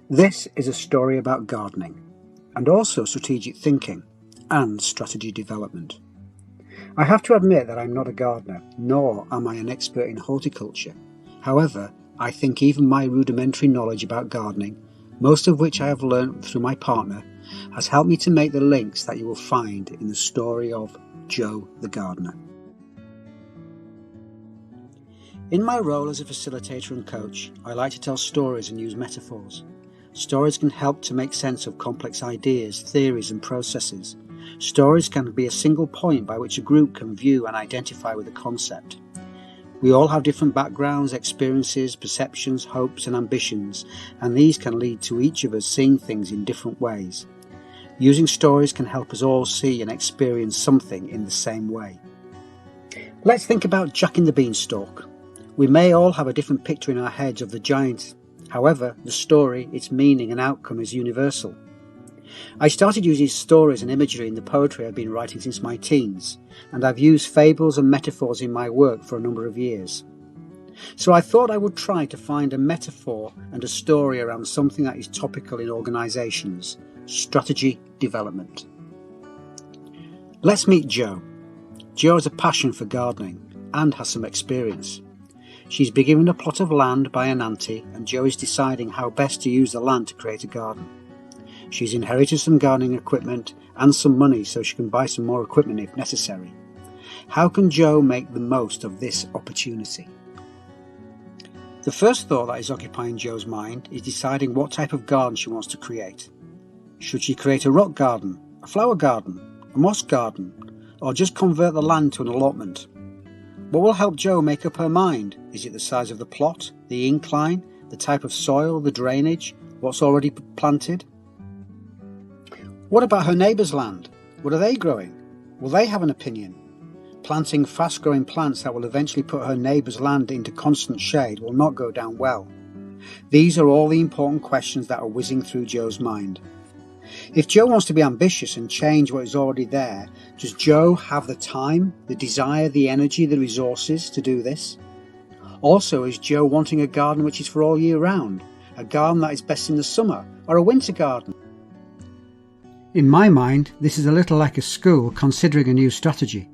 This is a story about gardening, and also strategic thinking and strategy development. I have to admit that I'm not a gardener, nor am I an expert in horticulture. However, I think even my rudimentary knowledge about gardening, most of which I have learnt through my partner, has helped me to make the links that you will find in the story of Joe the gardener. In my role as a facilitator and coach, I like to tell stories and use metaphors. Stories can help to make sense of complex ideas, theories and processes. Stories can be a single point by which a group can view and identify with a concept. We all have different backgrounds, experiences, perceptions, hopes and ambitions, and these can lead to each of us seeing things in different ways. Using stories can help us all see and experience something in the same way. Let's think about Jack and the Beanstalk. We may all have a different picture in our heads of the giant. However, the story, its meaning and outcome is universal. I started using stories and imagery in the poetry I've been writing since my teens, and I've used fables and metaphors in my work for a number of years. So I thought I would try to find a metaphor and a story around something that is topical in organisations: strategy development. Let's meet Jo. Jo has a passion for gardening and has some experience. She's been given a plot of land by an auntie, and Jo is deciding how best to use the land to create a garden. She's inherited some gardening equipment and some money so she can buy some more equipment if necessary. How can Jo make the most of this opportunity? The first thought that is occupying Jo's mind is deciding what type of garden she wants to create. Should she create a rock garden, a flower garden, a moss garden, or just convert the land to an allotment? What will help Jo make up her mind? Is it the size of the plot, the incline, the type of soil, the drainage, what's already planted? What about her neighbour's land? What are they growing? Will they have an opinion? Planting fast-growing plants that will eventually put her neighbour's land into constant shade will not go down well. These are all the important questions that are whizzing through Jo's mind. If Jo wants to be ambitious and change what is already there, does Jo have the time, the desire, the energy, the resources to do this? Also, is Jo wanting a garden which is for all year round, a garden that is best in the summer, or a winter garden? In my mind, this is a little like a school considering a new strategy.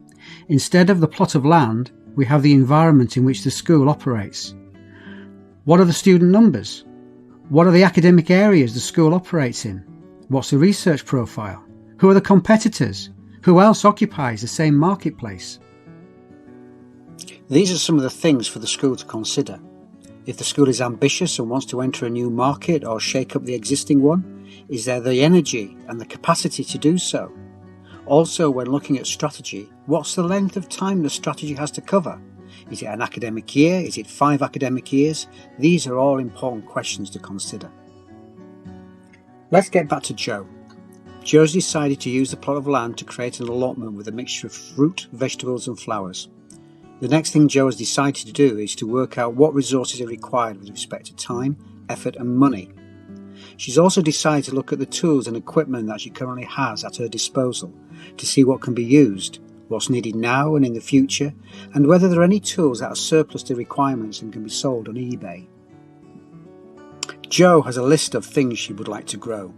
Instead of the plot of land, we have the environment in which the school operates. What are the student numbers? What are the academic areas the school operates in? What's the research profile? Who are the competitors? Who else occupies the same marketplace? These are some of the things for the school to consider. If the school is ambitious and wants to enter a new market or shake up the existing one, is there the energy and the capacity to do so? Also, when looking at strategy, what's the length of time the strategy has to cover? Is it an academic year? Is it 5 academic years? These are all important questions to consider. Let's get back to Jo. Jo's decided to use the plot of land to create an allotment with a mixture of fruit, vegetables and flowers. The next thing Jo has decided to do is to work out what resources are required with respect to time, effort and money. She's also decided to look at the tools and equipment that she currently has at her disposal to see what can be used, what's needed now and in the future, and whether there are any tools that are surplus to requirements and can be sold on eBay. Jo has a list of things she would like to grow.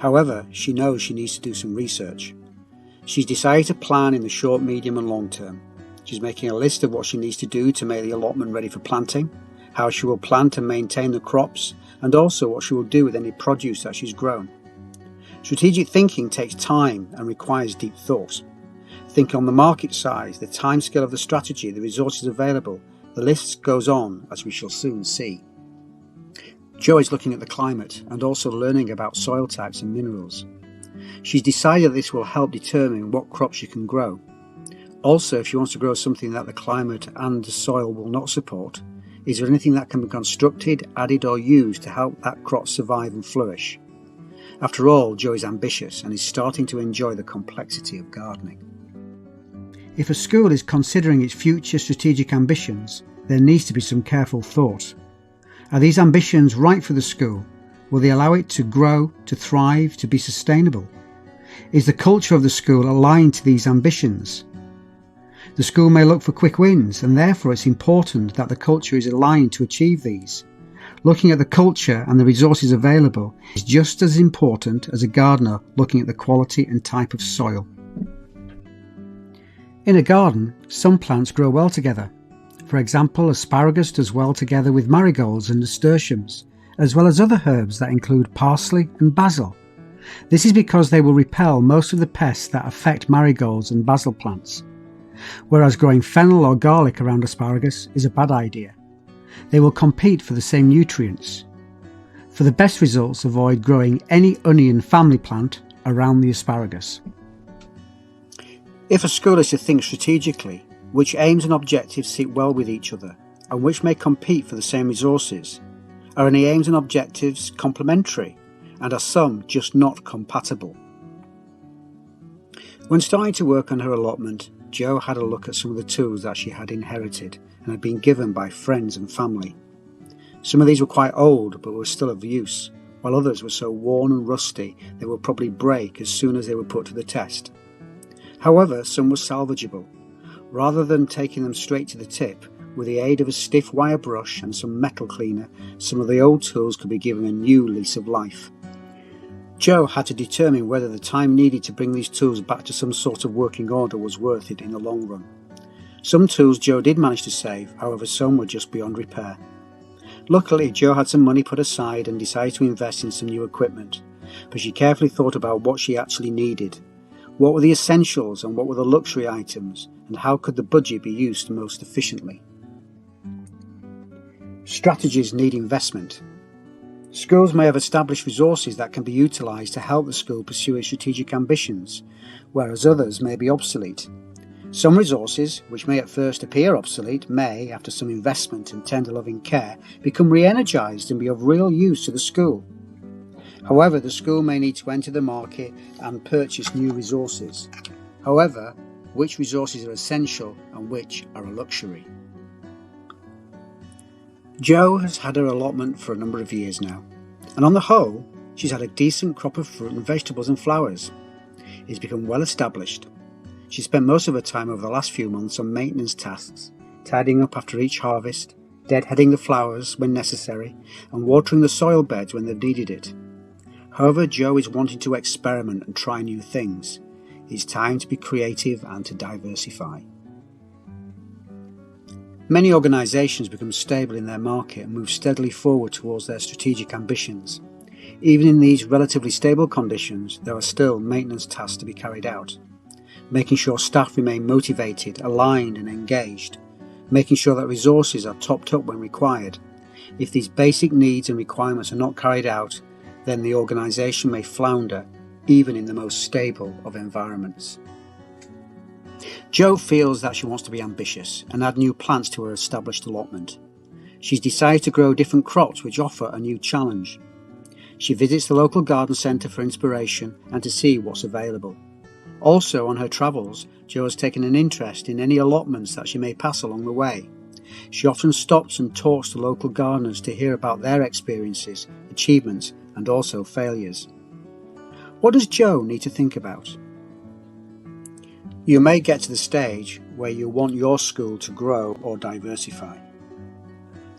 However, she knows she needs to do some research. She's decided to plan in the short, medium and long term. She's making a list of what she needs to do to make the allotment ready for planting, how she will plant and maintain the crops, and also what she will do with any produce that she's grown. Strategic thinking takes time and requires deep thought. Think on the market size, the timescale of the strategy, the resources available. The list goes on, as we shall soon see. Jo is looking at the climate and also learning about soil types and minerals. She's decided that this will help determine what crops she can grow. Also, if she wants to grow something that the climate and the soil will not support, is there anything that can be constructed, added or used to help that crop survive and flourish? After all, Jo is ambitious and is starting to enjoy the complexity of gardening. If a school is considering its future strategic ambitions, there needs to be some careful thought. Are these ambitions right for the school? Will they allow it to grow, to thrive, to be sustainable? Is the culture of the school aligned to these ambitions? The school may look for quick wins, and therefore it's important that the culture is aligned to achieve these. Looking at the culture and the resources available is just as important as a gardener looking at the quality and type of soil. In a garden, some plants grow well together. For example, asparagus does well together with marigolds and nasturtiums, as well as other herbs that include parsley and basil. This is because they will repel most of the pests that affect marigolds and basil plants, whereas growing fennel or garlic around asparagus is a bad idea. They will compete for the same nutrients. For the best results, avoid growing any onion family plant around the asparagus. If a school is to think strategically, which aims and objectives sit well with each other, and which may compete for the same resources, are any aims and objectives complementary, and are some just not compatible? When starting to work on her allotment, Jo had a look at some of the tools that she had inherited and had been given by friends and family. Some of these were quite old but were still of use, while others were so worn and rusty they would probably break as soon as they were put to the test. However, some were salvageable. Rather than taking them straight to the tip, with the aid of a stiff wire brush and some metal cleaner, some of the old tools could be given a new lease of life. Jo had to determine whether the time needed to bring these tools back to some sort of working order was worth it in the long run. Some tools Jo did manage to save, however some were just beyond repair. Luckily, Jo had some money put aside and decided to invest in some new equipment, but she carefully thought about what she actually needed. What were the essentials and what were the luxury items, and how could the budget be used most efficiently? Strategies need investment. Schools may have established resources that can be utilised to help the school pursue its strategic ambitions, whereas others may be obsolete. Some resources, which may at first appear obsolete, may, after some investment and tender loving care, become re-energised and be of real use to the school. However, the school may need to enter the market and purchase new resources. However, which resources are essential and which are a luxury? Jo has had her allotment for a number of years now, and on the whole, she's had a decent crop of fruit and vegetables and flowers. It's become well established. She spent most of her time over the last few months on maintenance tasks, tidying up after each harvest, deadheading the flowers when necessary, and watering the soil beds when they've needed it. However, Jo is wanting to experiment and try new things. It's time to be creative and to diversify. Many organisations become stable in their market and move steadily forward towards their strategic ambitions. Even in these relatively stable conditions, there are still maintenance tasks to be carried out. Making sure staff remain motivated, aligned and engaged. Making sure that resources are topped up when required. If these basic needs and requirements are not carried out, then the organisation may flounder, even in the most stable of environments. Jo feels that she wants to be ambitious and add new plants to her established allotment. She's decided to grow different crops which offer a new challenge. She visits the local garden centre for inspiration and to see what's available. Also, on her travels, Jo has taken an interest in any allotments that she may pass along the way. She often stops and talks to local gardeners to hear about their experiences, achievements and also failures. What does Jo need to think about? You may get to the stage where you want your school to grow or diversify.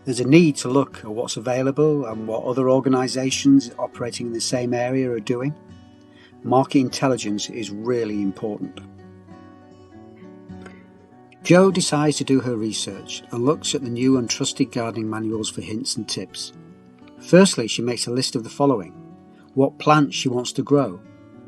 There's a need to look at what's available and what other organisations operating in the same area are doing. Market intelligence is really important. Jo decides to do her research and looks at the new and trusted gardening manuals for hints and tips. Firstly, she makes a list of the following. What plants she wants to grow.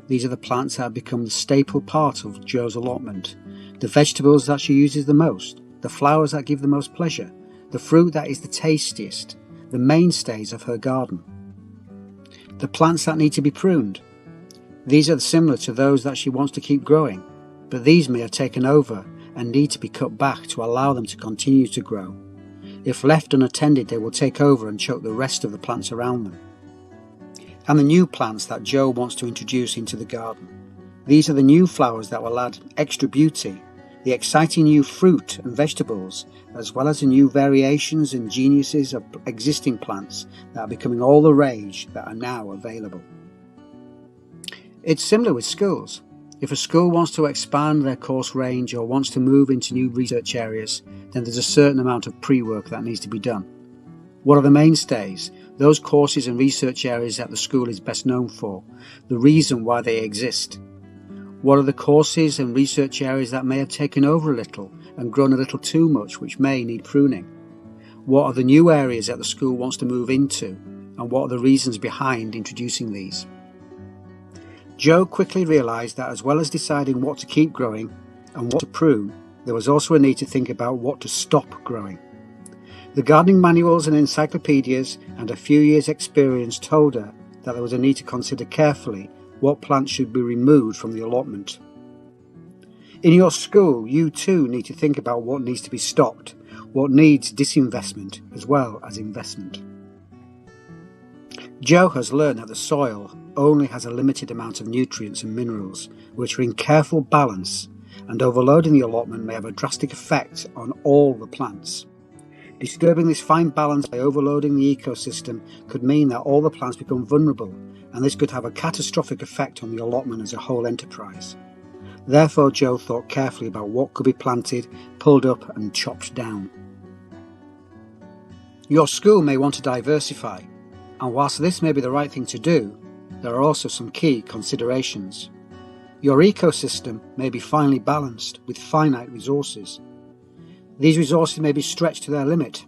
These are the plants that have become the staple part of Jo's allotment. The vegetables that she uses the most. The flowers that give the most pleasure. The fruit that is the tastiest. The mainstays of her garden. The plants that need to be pruned. These are similar to those that she wants to keep growing, but these may have taken over and need to be cut back to allow them to continue to grow. If left unattended, they will take over and choke the rest of the plants around them. And the new plants that Jo wants to introduce into the garden. These are the new flowers that will add extra beauty, the exciting new fruit and vegetables, as well as the new variations and geniuses of existing plants that are becoming all the rage that are now available. It's similar with schools. If a school wants to expand their course range or wants to move into new research areas, then there's a certain amount of pre-work that needs to be done. What are the mainstays? those courses and research areas that the school is best known for, the reason why they exist. What are the courses and research areas that may have taken over a little and grown a little too much, which may need pruning? What are the new areas that the school wants to move into, and what are the reasons behind introducing these? Jo quickly realised that as well as deciding what to keep growing and what to prune, there was also a need to think about what to stop growing. The gardening manuals and encyclopedias and a few years' experience told her that there was a need to consider carefully what plants should be removed from the allotment. In your school, you too need to think about what needs to be stopped, what needs disinvestment as well as investment. Jo has learned that the soil only has a limited amount of nutrients and minerals, which are in careful balance, and overloading the allotment may have a drastic effect on all the plants. Disturbing this fine balance by overloading the ecosystem could mean that all the plants become vulnerable, and this could have a catastrophic effect on the allotment as a whole enterprise. Therefore, Jo thought carefully about what could be planted, pulled up and chopped down. Your school may want to diversify, and whilst this may be the right thing to do, there are also some key considerations. Your ecosystem may be finely balanced with finite resources. These resources may be stretched to their limit.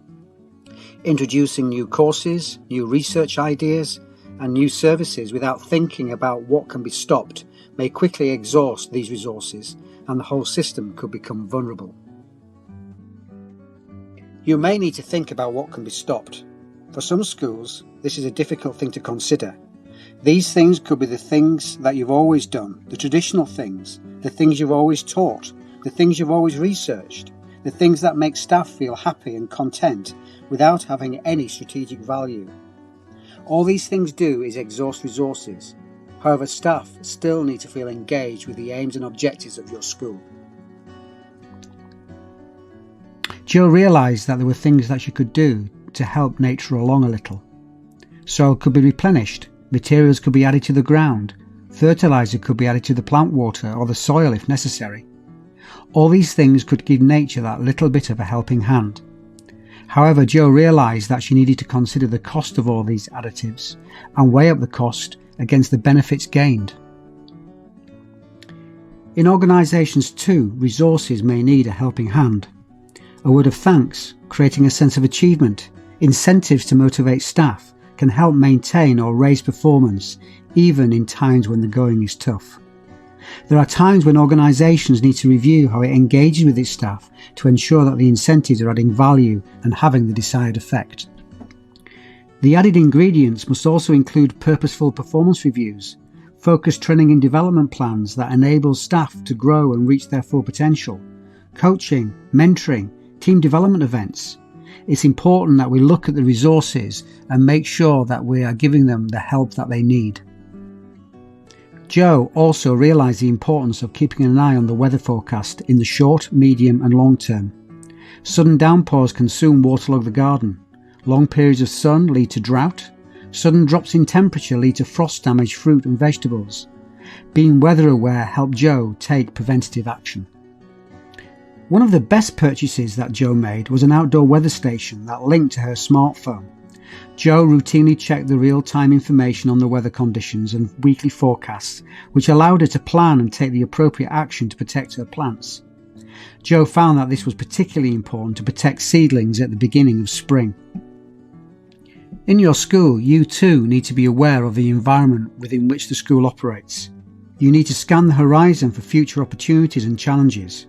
Introducing new courses, new research ideas, and new services without thinking about what can be stopped may quickly exhaust these resources, and the whole system could become vulnerable. You may need to think about what can be stopped. For some schools, this is a difficult thing to consider. These things could be the things that you've always done, the traditional things, the things you've always taught, the things you've always researched, the things that make staff feel happy and content without having any strategic value. All these things do is exhaust resources. However, staff still need to feel engaged with the aims and objectives of your school. Jo realised that there were things that she could do to help nature along a little. Soil could be replenished, materials could be added to the ground, fertiliser could be added to the plant water or the soil if necessary. All these things could give nature that little bit of a helping hand. However, Jo realised that she needed to consider the cost of all these additives and weigh up the cost against the benefits gained. In organisations too, resources may need a helping hand. A word of thanks, creating a sense of achievement, incentives to motivate staff can help maintain or raise performance even in times when the going is tough. There are times when organisations need to review how it engages with its staff to ensure that the incentives are adding value and having the desired effect. The added ingredients must also include purposeful performance reviews, focused training and development plans that enable staff to grow and reach their full potential, coaching, mentoring, team development events. It's important that we look at the resources and make sure that we are giving them the help that they need. Jo also realised the importance of keeping an eye on the weather forecast in the short, medium and long term. Sudden downpours can soon waterlog the garden. Long periods of sun lead to drought. Sudden drops in temperature lead to frost-damaged fruit and vegetables. Being weather aware helped Jo take preventative action. One of the best purchases that Jo made was an outdoor weather station that linked to her smartphone. Jo routinely checked the real-time information on the weather conditions and weekly forecasts, which allowed her to plan and take the appropriate action to protect her plants. Jo found that this was particularly important to protect seedlings at the beginning of spring. In your school, you too need to be aware of the environment within which the school operates. You need to scan the horizon for future opportunities and challenges.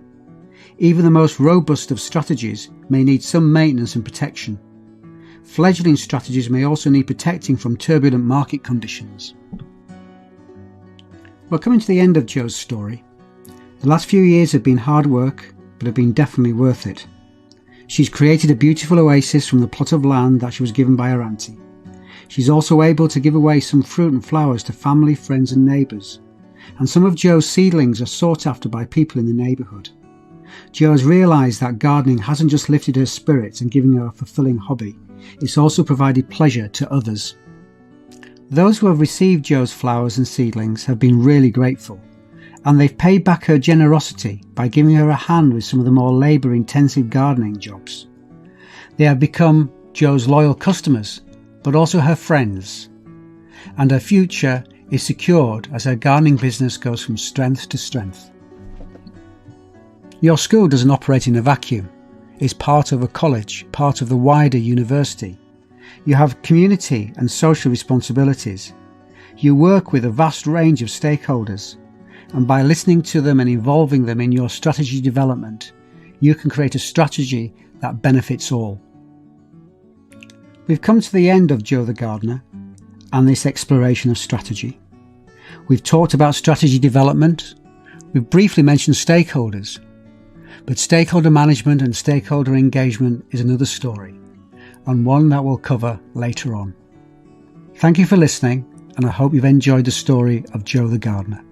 Even the most robust of strategies may need some maintenance and protection. Fledgling strategies may also need protecting from turbulent market conditions. We're coming to the end of Jo's story. The last few years have been hard work, but have been definitely worth it. She's created a beautiful oasis from the plot of land that she was given by her auntie. She's also able to give away some fruit and flowers to family, friends and neighbours. And some of Jo's seedlings are sought after by people in the neighbourhood. Jo has realised that gardening hasn't just lifted her spirits and given her a fulfilling hobby, it's also provided pleasure to others. Those who have received Jo's flowers and seedlings have been really grateful, and they've paid back her generosity by giving her a hand with some of the more labour-intensive gardening jobs. They have become Jo's loyal customers, but also her friends, and her future is secured as her gardening business goes from strength to strength. Your school doesn't operate in a vacuum. It's part of a college, part of the wider university. You have community and social responsibilities. You work with a vast range of stakeholders, and by listening to them and involving them in your strategy development, you can create a strategy that benefits all. We've come to the end of Joe the Gardener and this exploration of strategy. We've talked about strategy development. We've briefly mentioned stakeholders, but stakeholder management and stakeholder engagement is another story, and one that we'll cover later on. Thank you for listening, and I hope you've enjoyed the story of Joe the Gardener.